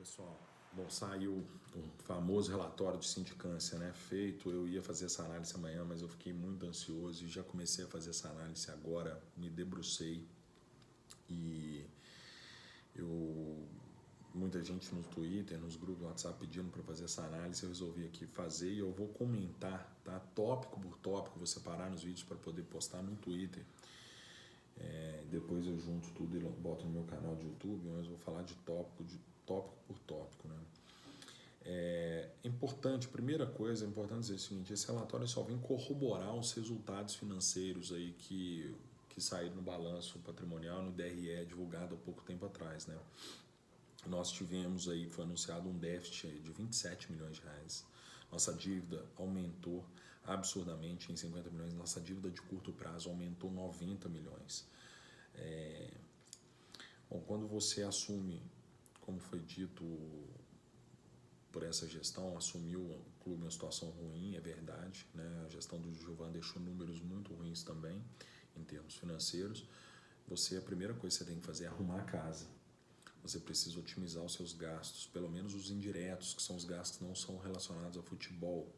Pessoal, bom, saiu o famoso relatório de sindicância, né? Feito, eu ia fazer essa análise amanhã, mas eu fiquei muito ansioso e já comecei a fazer essa análise agora, me debrucei e muita gente no Twitter, nos grupos do WhatsApp pedindo para fazer essa análise, eu resolvi aqui fazer e eu vou comentar, tá? Tópico por tópico, vou separar nos vídeos para poder postar no Twitter. Depois eu junto tudo e boto no meu canal de YouTube, mas eu vou falar de tópico por tópico, né? É importante, primeira coisa, é importante dizer o seguinte: esse relatório só vem corroborar os resultados financeiros aí que saíram no balanço patrimonial, no DRE, divulgado há pouco tempo atrás, né? Nós tivemos aí, foi anunciado um déficit de 27 milhões de reais. Nossa dívida aumentou absurdamente em 50 milhões, nossa dívida de curto prazo aumentou 90 milhões. Bom, quando você assume, como foi dito por essa gestão, assumiu o clube em uma situação ruim, é verdade, né? A gestão do Gilvan deixou números muito ruins também, em termos financeiros. A primeira coisa que você tem que fazer é arrumar a casa. Você precisa otimizar os seus gastos, pelo menos os indiretos, que são os gastos que não são relacionados ao futebol,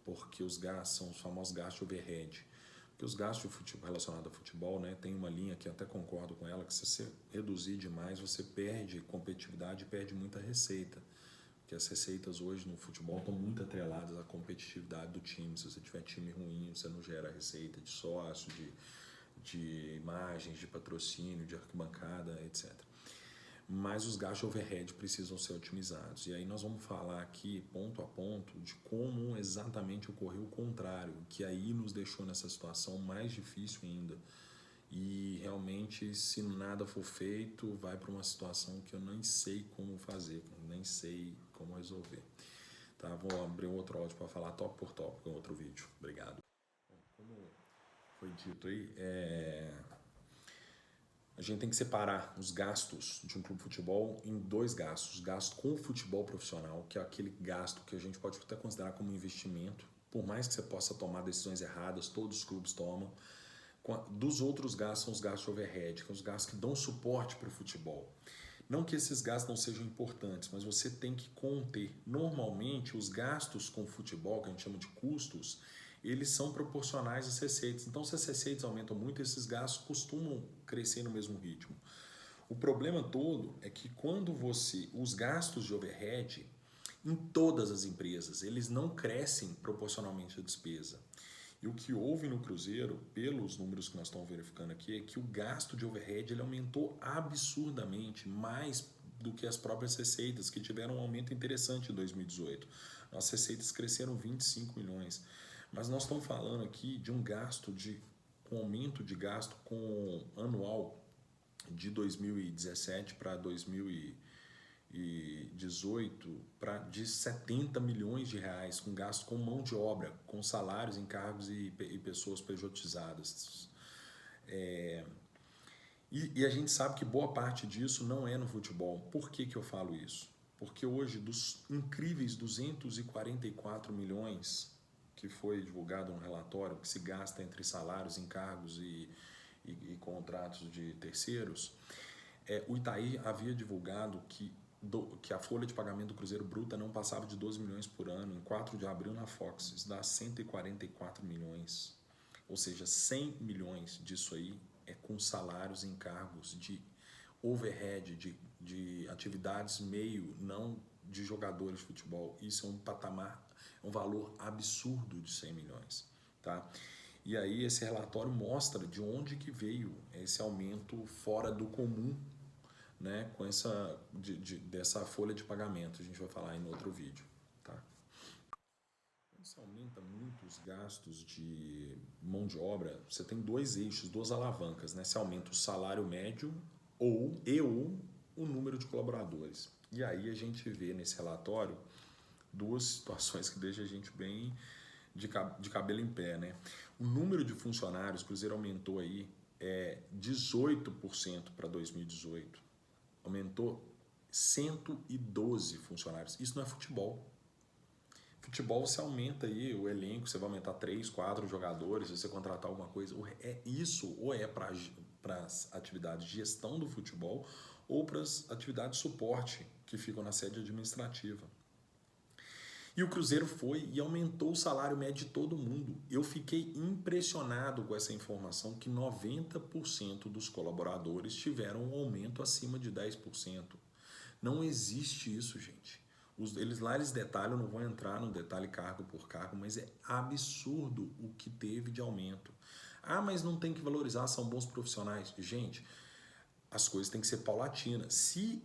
porque os gastos são os famosos gastos de overhead. Porque os gastos de futebol, relacionados ao futebol, né, tem uma linha que eu até concordo com ela, que se você reduzir demais, você perde competitividade e perde muita receita. Porque as receitas hoje no futebol estão muito atreladas à competitividade do time. Se você tiver time ruim, você não gera receita de sócio, de imagens, de patrocínio, de arquibancada, etc. Mas os gastos de overhead precisam ser otimizados. E aí nós vamos falar aqui, ponto a ponto, de como exatamente ocorreu o contrário, que aí nos deixou nessa situação mais difícil ainda. E realmente, se nada for feito, vai para uma situação que eu nem sei como fazer, nem sei como resolver. Tá? Vou abrir um outro áudio para falar tópico por tópico em outro vídeo. Obrigado. Como foi dito aí, a gente tem que separar os gastos de um clube de futebol em dois gastos. Gasto com o futebol profissional, que é aquele gasto que a gente pode até considerar como investimento. Por mais que você possa tomar decisões erradas, todos os clubes tomam. Dos outros gastos são os gastos de overhead, que são os gastos que dão suporte para o futebol. Não que esses gastos não sejam importantes, mas você tem que conter. Normalmente, os gastos com o futebol, que a gente chama de custos, eles são proporcionais às receitas. Então, se as receitas aumentam muito, esses gastos costumam crescer no mesmo ritmo. O problema todo é que quando os gastos de overhead, em todas as empresas, eles não crescem proporcionalmente à despesa. E o que houve no Cruzeiro, pelos números que nós estamos verificando aqui, é que o gasto de overhead ele aumentou absurdamente, mais do que as próprias receitas, que tiveram um aumento interessante em 2018. Nossas receitas cresceram 25 milhões. Mas nós estamos falando aqui de um aumento de gasto anual de 2017 para 2018 de 70 milhões de reais com gasto com mão de obra, com salários, encargos e pessoas pejotizadas. E a gente sabe que boa parte disso não é no futebol. Por que eu falo isso? Porque hoje, dos incríveis 244 milhões que foi divulgado no relatório, que se gasta entre salários, encargos e contratos de terceiros, o Itaí havia divulgado que a folha de pagamento do Cruzeiro bruta não passava de 12 milhões por ano. Em 4 de abril na Fox, isso dá 144 milhões. Ou seja, 100 milhões disso aí é com salários, encargos de overhead, de atividades meio, não de jogadores de futebol. Isso é um patamar, um valor absurdo de 100 milhões. Tá? E aí esse relatório mostra de onde que veio esse aumento fora do comum, né, com dessa folha de pagamento. A gente vai falar em outro vídeo. Tá? Quando você aumenta muito os gastos de mão de obra, você tem dois eixos, duas alavancas. Né? Você aumenta o salário médio ou o número de colaboradores. E aí a gente vê nesse relatório duas situações que deixam a gente bem de cabelo em pé. Né? O número de funcionários, o Cruzeiro aumentou aí 18% para 2018. Aumentou 112 funcionários. Isso não é futebol. Futebol você aumenta aí o elenco, você vai aumentar 3, 4 jogadores, se você contratar alguma coisa. Isso ou é para as atividades de gestão do futebol ou para as atividades de suporte, que ficam na sede administrativa. E o Cruzeiro foi e aumentou o salário médio de todo mundo. Eu fiquei impressionado com essa informação que 90% dos colaboradores tiveram um aumento acima de 10%. Não existe isso, gente. Eles detalham, não vou entrar no detalhe cargo por cargo, mas é absurdo o que teve de aumento. Ah, mas não tem que valorizar, são bons profissionais. Gente, as coisas têm que ser paulatinas. Se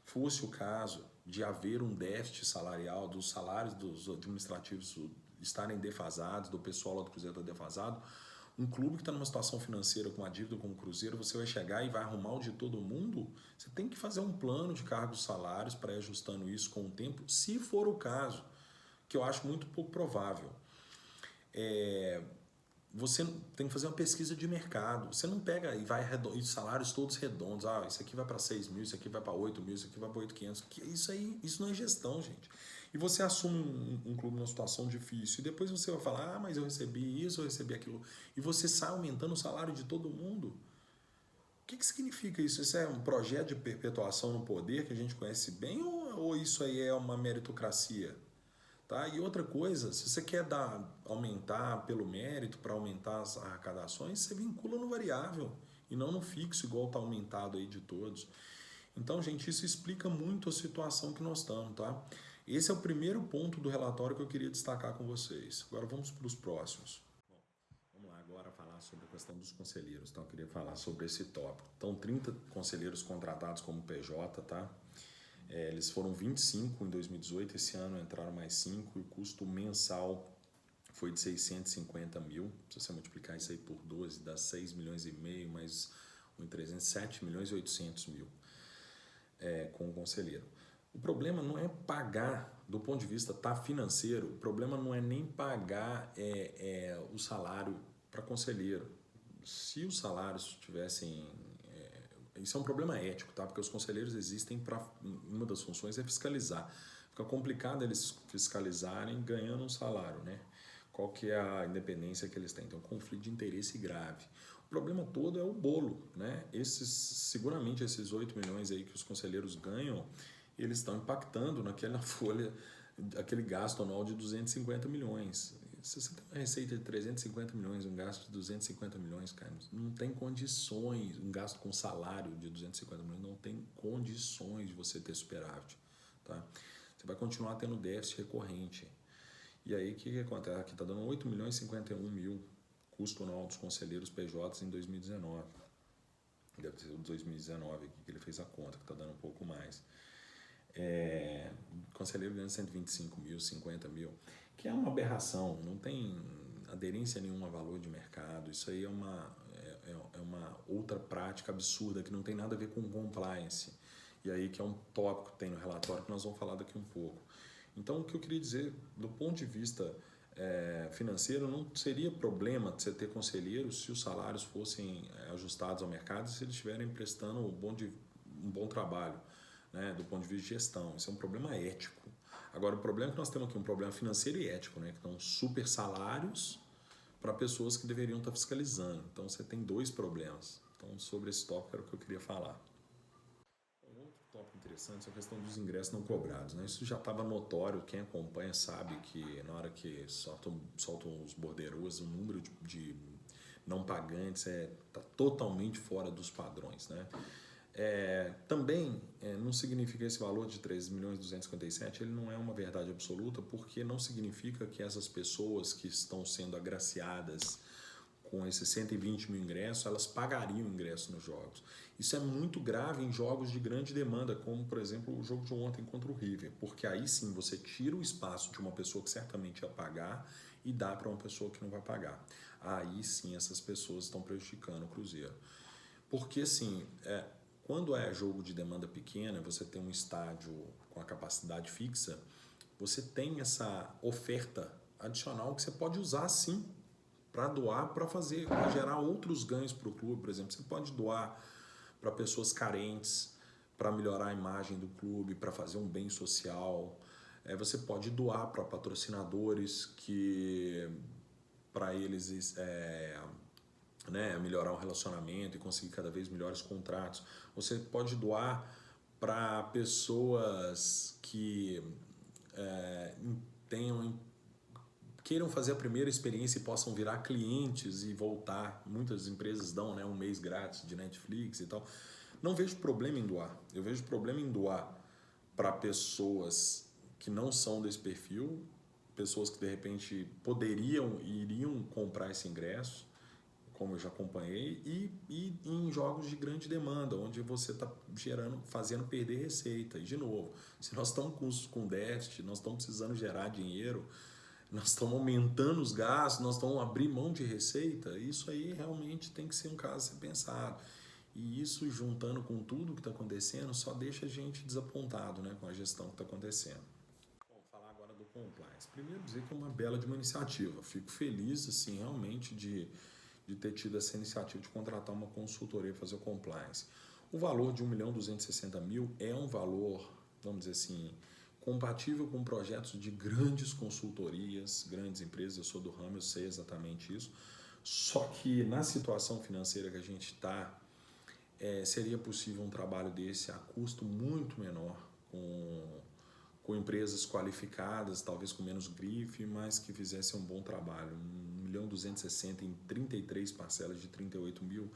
fosse o caso de haver um déficit salarial, dos salários dos administrativos estarem defasados, do pessoal lá do Cruzeiro estar defasado, um clube que está numa situação financeira com uma dívida como o Cruzeiro, você vai chegar e vai arrumar o de todo mundo? Você tem que fazer um plano de cargos e salários para ir ajustando isso com o tempo, se for o caso, que eu acho muito pouco provável. Você tem que fazer uma pesquisa de mercado. Você não pega e vai e salários todos redondos. Ah, isso aqui vai para 6 mil, isso aqui vai para 8 mil, isso aqui vai para 8.500. Isso não é gestão, gente. E você assume um clube numa situação difícil e depois você vai falar, ah, mas eu recebi isso, eu recebi aquilo. E você sai aumentando o salário de todo mundo. O que significa isso? Isso é um projeto de perpetuação no poder que a gente conhece bem ou isso aí é uma meritocracia? Tá? E outra coisa, se você quer aumentar pelo mérito, para aumentar as arrecadações, você vincula no variável e não no fixo, igual está aumentado aí de todos. Então, gente, isso explica muito a situação que nós estamos, tá? Esse é o primeiro ponto do relatório que eu queria destacar com vocês. Agora vamos para os próximos. Bom, vamos lá agora falar sobre a questão dos conselheiros. Então, eu queria falar sobre esse tópico. Então, 30 conselheiros contratados como PJ, tá? Eles foram 25 em 2018, esse ano entraram mais 5 e o custo mensal foi de 650 mil. Se você multiplicar isso aí por 12, dá 6 milhões e meio, mais 7 milhões e 800 mil com o conselheiro. O problema não é pagar, do ponto de vista financeiro, o problema não é nem pagar o salário para conselheiro. Se os salários tivessem... Isso é um problema ético, tá? Porque os conselheiros existem para... Uma das funções é fiscalizar. Fica complicado eles fiscalizarem ganhando um salário, né? Qual que é a independência que eles têm? Então, um conflito de interesse grave. O problema todo é o bolo, né? Seguramente esses 8 milhões aí que os conselheiros ganham, eles estão impactando naquela folha, aquele gasto anual de 250 milhões. Se você tem uma receita de 350 milhões, um gasto de 250 milhões, cara, não tem condições, um gasto com salário de 250 milhões, não tem condições de você ter superávit, tá? Você vai continuar tendo déficit recorrente. E aí, o que acontece? Aqui está dando 8 milhões e 51 mil custo anual dos conselheiros PJs em 2019. Deve ser o 2019 aqui que ele fez a conta, que está dando um pouco mais. Conselheiro ganhando 125 mil, 50 mil, que é uma aberração, não tem aderência nenhuma a valor de mercado. Isso aí é uma outra prática absurda que não tem nada a ver com compliance. E aí que é um tópico que tem no relatório que nós vamos falar daqui um pouco. Então, o que eu queria dizer, do ponto de vista financeiro, não seria problema de você ter conselheiros se os salários fossem ajustados ao mercado e se eles estiverem prestando um bom trabalho, né, do ponto de vista de gestão. Isso é um problema ético. Agora, o problema é que nós temos aqui um problema financeiro e ético, né, que são super salários para pessoas que deveriam estar fiscalizando. Então, você tem dois problemas. Então, sobre esse tópico era o que eu queria falar. Um outro tópico interessante é a questão dos ingressos não cobrados, né? Isso já estava notório, quem acompanha sabe que na hora que soltam os borderôs, o número de não pagantes está totalmente fora dos padrões, né? Também não significa esse valor de 13.257.000, ele não é uma verdade absoluta, porque não significa que essas pessoas que estão sendo agraciadas com esses 120 mil ingressos, elas pagariam ingresso nos jogos. Isso é muito grave em jogos de grande demanda, como, por exemplo, o jogo de ontem contra o River, porque aí sim você tira o espaço de uma pessoa que certamente ia pagar e dá para uma pessoa que não vai pagar. Aí sim essas pessoas estão prejudicando o Cruzeiro. Porque, assim, quando é jogo de demanda pequena, você tem um estádio com a capacidade fixa, você tem essa oferta adicional que você pode usar, sim, para doar, para gerar outros ganhos para o clube. Por exemplo, você pode doar para pessoas carentes, para melhorar a imagem do clube, para fazer um bem social. Você pode doar para patrocinadores que, para eles, melhorar o relacionamento e conseguir cada vez melhores contratos. Você pode doar para pessoas que tenham, queiram fazer a primeira experiência e possam virar clientes e voltar. Muitas empresas dão, né, um mês grátis de Netflix e tal. Não vejo problema em doar. Eu vejo problema em doar para pessoas que não são desse perfil, pessoas que de repente poderiam e iriam comprar esse ingresso, como eu já acompanhei, e em jogos de grande demanda, onde você está fazendo perder receita. E de novo, se nós estamos com déficit, nós estamos precisando gerar dinheiro, nós estamos aumentando os gastos, nós estamos abrindo mão de receita, isso aí realmente tem que ser um caso a ser pensado. E isso, juntando com tudo que está acontecendo, só deixa a gente desapontado, né, com a gestão que está acontecendo. Vou falar agora do compliance. Primeiro dizer que é uma bela de uma iniciativa. Fico feliz, assim, realmente de ter tido essa iniciativa de contratar uma consultoria para fazer o compliance. O valor de 1.260.000 é um valor, vamos dizer assim, compatível com projetos de grandes consultorias, grandes empresas. Eu sou do ramo, eu sei exatamente isso. Só que na situação financeira que a gente está, seria possível um trabalho desse a custo muito menor, com empresas qualificadas, talvez com menos grife, mas que fizessem um bom trabalho. 1.260.000 em 33 parcelas de 38.000,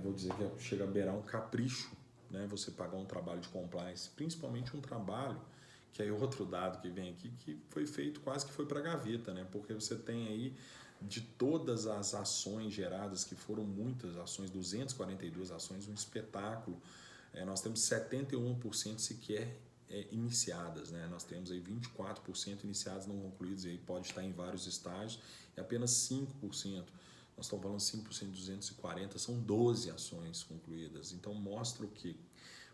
vou dizer que chega a beirar um capricho, né? Você pagar um trabalho de compliance, principalmente um trabalho, que aí outro dado que vem aqui, que foi feito quase que foi para a gaveta, né? Porque você tem aí, de todas as ações geradas, que foram muitas ações, 242 ações, um espetáculo, nós temos 71% sequer iniciadas, né? Nós temos aí 24% iniciadas não concluídas, e aí pode estar em vários estágios, e apenas 5%, nós estamos falando 5% de 240, são 12 ações concluídas. Então mostra o quê?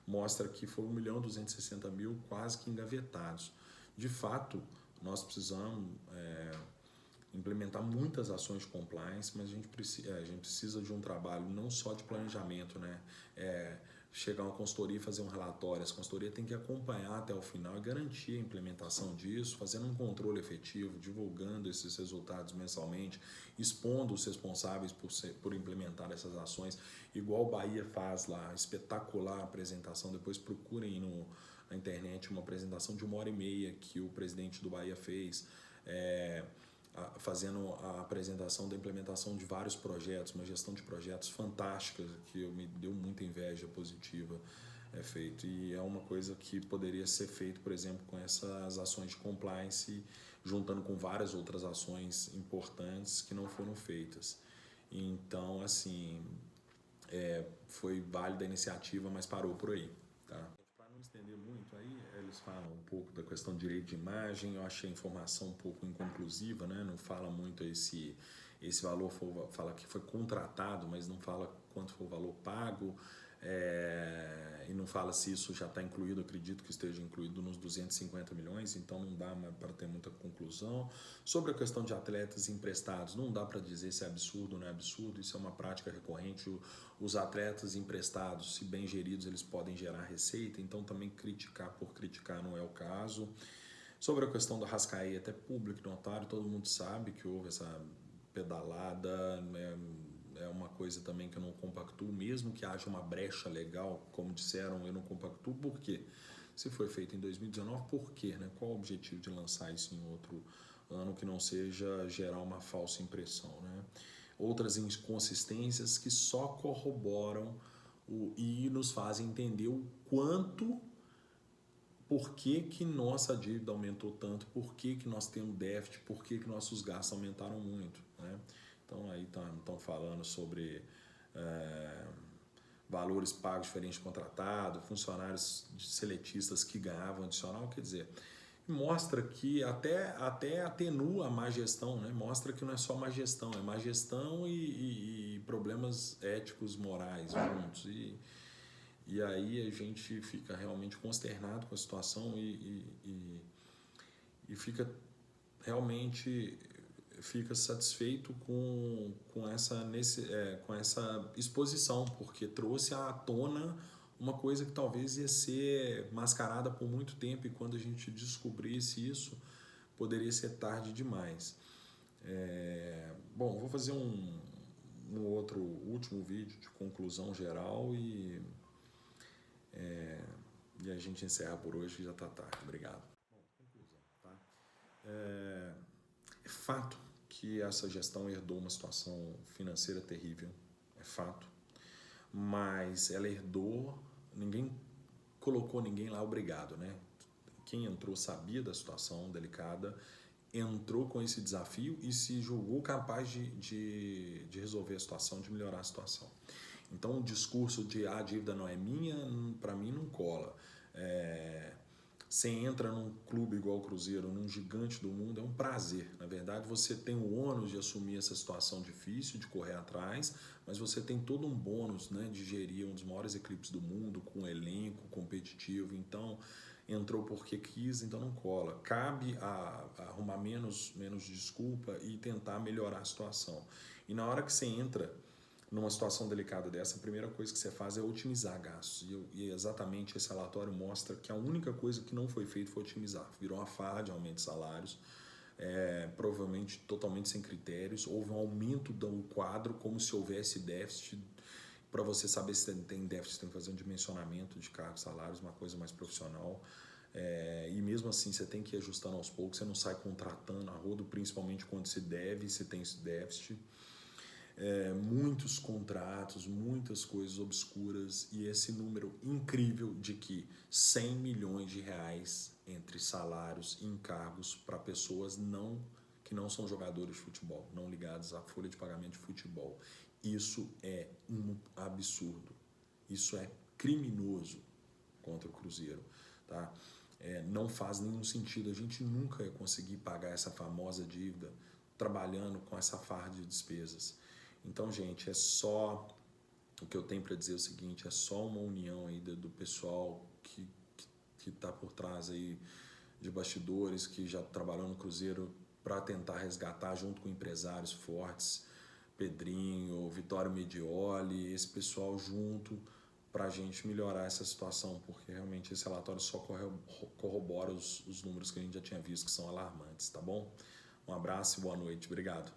Mostra que foram 1.260.000 quase que engavetados. De fato, nós precisamos implementar muitas ações de compliance, mas a gente precisa de um trabalho não só de planejamento, né? Chegar uma consultoria e fazer um relatório. Essa consultoria tem que acompanhar até o final e garantir a implementação disso, fazendo um controle efetivo, divulgando esses resultados mensalmente, expondo os responsáveis por implementar essas ações, igual o Bahia faz lá, espetacular apresentação. Depois procurem na internet uma apresentação de 1h30 que o presidente do Bahia fez, fazendo a apresentação da implementação de vários projetos, uma gestão de projetos fantástica, que me deu muita inveja positiva feito. E é uma coisa que poderia ser feito, por exemplo, com essas ações de compliance, juntando com várias outras ações importantes que não foram feitas. Então, assim, foi válida a iniciativa, mas parou por aí, tá? Para não estender muito aí, eles falam um pouco da questão de direito de imagem. Eu achei a informação um pouco inconclusiva, né? Não fala muito esse valor, fala que foi contratado, mas não fala quanto foi o valor pago, e não fala se isso já está incluído. Acredito que esteja incluído nos 250 milhões, então não dá para ter muita conclusão. Sobre a questão de atletas emprestados, não dá para dizer se é absurdo ou não é absurdo, isso é uma prática recorrente. Os atletas emprestados, se bem geridos, eles podem gerar receita, então também criticar por criticar não é o caso. Sobre a questão do Arrascaeta, é público e notório, todo mundo sabe que houve essa pedalada, né? É uma coisa também que eu não compactuo, mesmo que haja uma brecha legal, como disseram, eu não compactuo. Por quê? Se foi feito em 2019, por quê? Né? Qual o objetivo de lançar isso em outro ano que não seja gerar uma falsa impressão, né? Outras inconsistências que só corroboram e nos fazem entender o quanto, por que nossa dívida aumentou tanto, por que nós temos déficit, por que nossos gastos aumentaram muito, né? Então aí estão falando sobre valores pagos diferentes de contratado, funcionários seletistas que ganhavam adicional, quer dizer, mostra que até atenua a má gestão, né? Mostra que não é só má gestão, é má gestão e problemas éticos, morais juntos. E aí a gente fica realmente consternado com a situação e fica realmente satisfeito com essa exposição, porque trouxe à tona uma coisa que talvez ia ser mascarada por muito tempo, e quando a gente descobrisse isso, poderia ser tarde demais. Bom, vou fazer um outro último vídeo de conclusão geral e E a gente encerra por hoje, que já está tarde. Obrigado. Bom, conclusão, tá? É fato que essa gestão herdou uma situação financeira terrível, é fato, mas ela herdou, ninguém colocou ninguém lá obrigado, né? Quem entrou sabia da situação delicada, entrou com esse desafio e se julgou capaz de resolver a situação, de melhorar a situação. Então o discurso de a dívida não é minha, para mim não cola. Você entra num clube igual o Cruzeiro, num gigante do mundo, é um prazer. Na verdade, você tem o ônus de assumir essa situação difícil, de correr atrás, mas você tem todo um bônus, né, de gerir um dos maiores equipes do mundo, com um elenco competitivo. Então, entrou porque quis, então não cola. Cabe a arrumar menos desculpa e tentar melhorar a situação. E na hora que você entra numa situação delicada dessa, a primeira coisa que você faz é otimizar gastos. E exatamente esse relatório mostra que a única coisa que não foi feito foi otimizar. Virou uma farra de aumento de salários, provavelmente totalmente sem critérios. Houve um aumento do quadro como se houvesse déficit. Para você saber se tem déficit, você tem que fazer um dimensionamento de cargos, salários, uma coisa mais profissional. E mesmo assim você tem que ir ajustando aos poucos, você não sai contratando a rodo, principalmente quando se deve, se tem esse déficit. Muitos contratos, muitas coisas obscuras e esse número incrível de que 100 milhões de reais entre salários e encargos para pessoas que não são jogadores de futebol, não ligados à folha de pagamento de futebol. Isso é um absurdo, isso é criminoso contra o Cruzeiro, tá? Não faz nenhum sentido, a gente nunca ia conseguir pagar essa famosa dívida trabalhando com essa farra de despesas. Então, gente, o que eu tenho para dizer é o seguinte, é só uma união aí do pessoal que está por trás aí de bastidores, que já trabalhou no Cruzeiro para tentar resgatar junto com empresários fortes, Pedrinho, Vitório Medioli, esse pessoal junto para a gente melhorar essa situação, porque realmente esse relatório só corrobora os números que a gente já tinha visto, que são alarmantes, tá bom? Um abraço e boa noite. Obrigado.